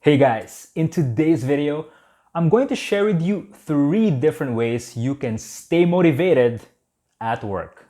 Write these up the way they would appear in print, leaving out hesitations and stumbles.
Hey guys, in today's video, I'm going to share with you 3 different ways you can stay motivated at work.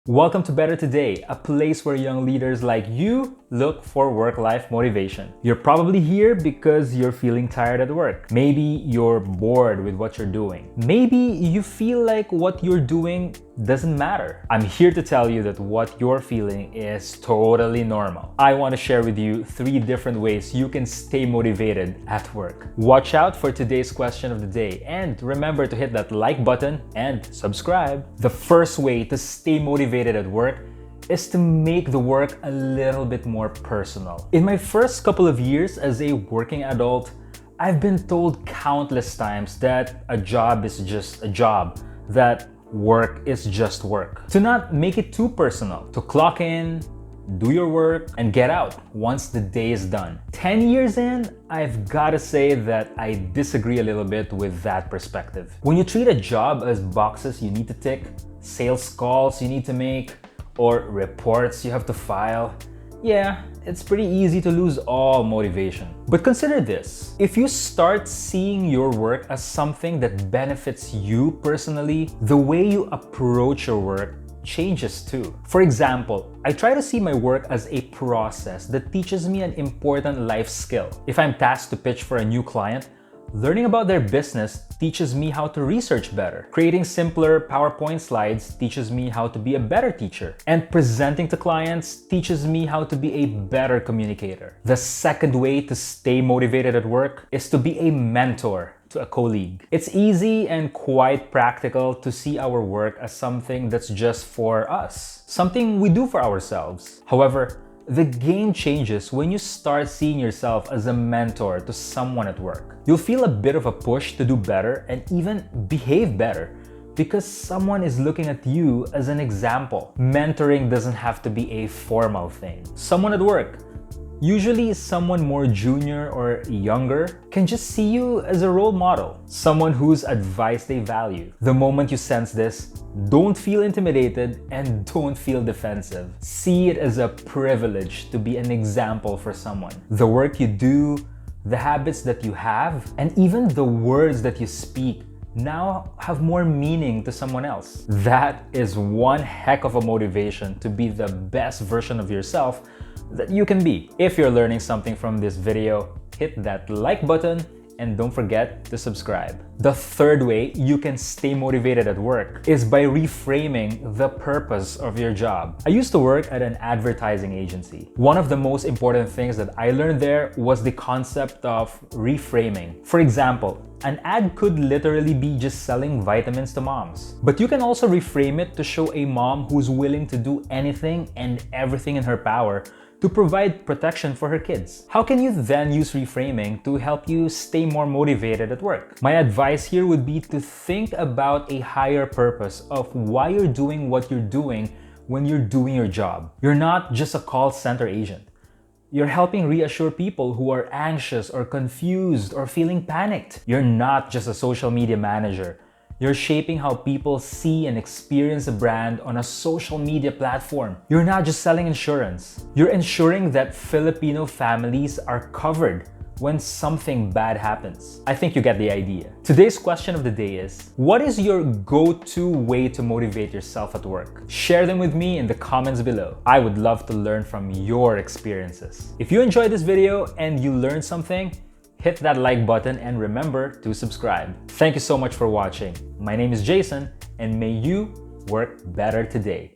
Welcome to Better Today, a place where young leaders like you look for work-life motivation. You're probably here because you're feeling tired at work. Maybe you're bored with what you're doing. Maybe you feel like what you're doing doesn't matter. I'm here to tell you that what you're feeling is totally normal. I want to share with you 3 different ways you can stay motivated at work. Watch out for today's question of the day and remember to hit that like button and subscribe. The first way to stay motivated at work is to make the work a little bit more personal. In my first couple of years as a working adult, I've been told countless times that a job is just a job, that work is just work. To not make it too personal, to clock in, do your work, and get out once the day is done. 10 years in, I've gotta say that I disagree a little bit with that perspective. When you treat a job as boxes you need to tick, sales calls you need to make, or reports you have to file, yeah, it's pretty easy to lose all motivation. But consider this. If you start seeing your work as something that benefits you personally, the way you approach your work changes too. For example, I try to see my work as a process that teaches me an important life skill. If I'm tasked to pitch for a new client, learning about their business teaches me how to research better. Creating simpler PowerPoint slides teaches me how to be a better teacher. And presenting to clients teaches me how to be a better communicator. The second way to stay motivated at work is to be a mentor to a colleague. It's easy and quite practical to see our work as something that's just for us, something we do for ourselves. However, the game changes when you start seeing yourself as a mentor to someone at work. You'll feel a bit of a push to do better and even behave better because someone is looking at you as an example. Mentoring doesn't have to be a formal thing. Someone at work, usually someone more junior or younger, can just see you as a role model, someone whose advice they value. The moment you sense this, don't feel intimidated and don't feel defensive. See it as a privilege to be an example for someone. The work you do, the habits that you have, and even the words that you speak now have more meaning to someone else. That is one heck of a motivation to be the best version of yourself that you can be. If you're learning something from this video, hit that like button and don't forget to subscribe. The third way you can stay motivated at work is by reframing the purpose of your job. I used to work at an advertising agency. One of the most important things that I learned there was the concept of reframing. For example, an ad could literally be just selling vitamins to moms. But you can also reframe it to show a mom who's willing to do anything and everything in her power to provide protection for her kids. How can you then use reframing to help you stay more motivated at work? My advice here would be to think about a higher purpose of why you're doing what you're doing when you're doing your job. You're not just a call center agent. You're helping reassure people who are anxious or confused or feeling panicked. You're not just a social media manager. You're shaping how people see and experience a brand on a social media platform. You're not just selling insurance. You're ensuring that Filipino families are covered when something bad happens. I think you get the idea. Today's question of the day is, what is your go-to way to motivate yourself at work? Share them with me in the comments below. I would love to learn from your experiences. If you enjoyed this video and you learned something, hit that like button and remember to subscribe. Thank you so much for watching. My name is Jason and may you work better today.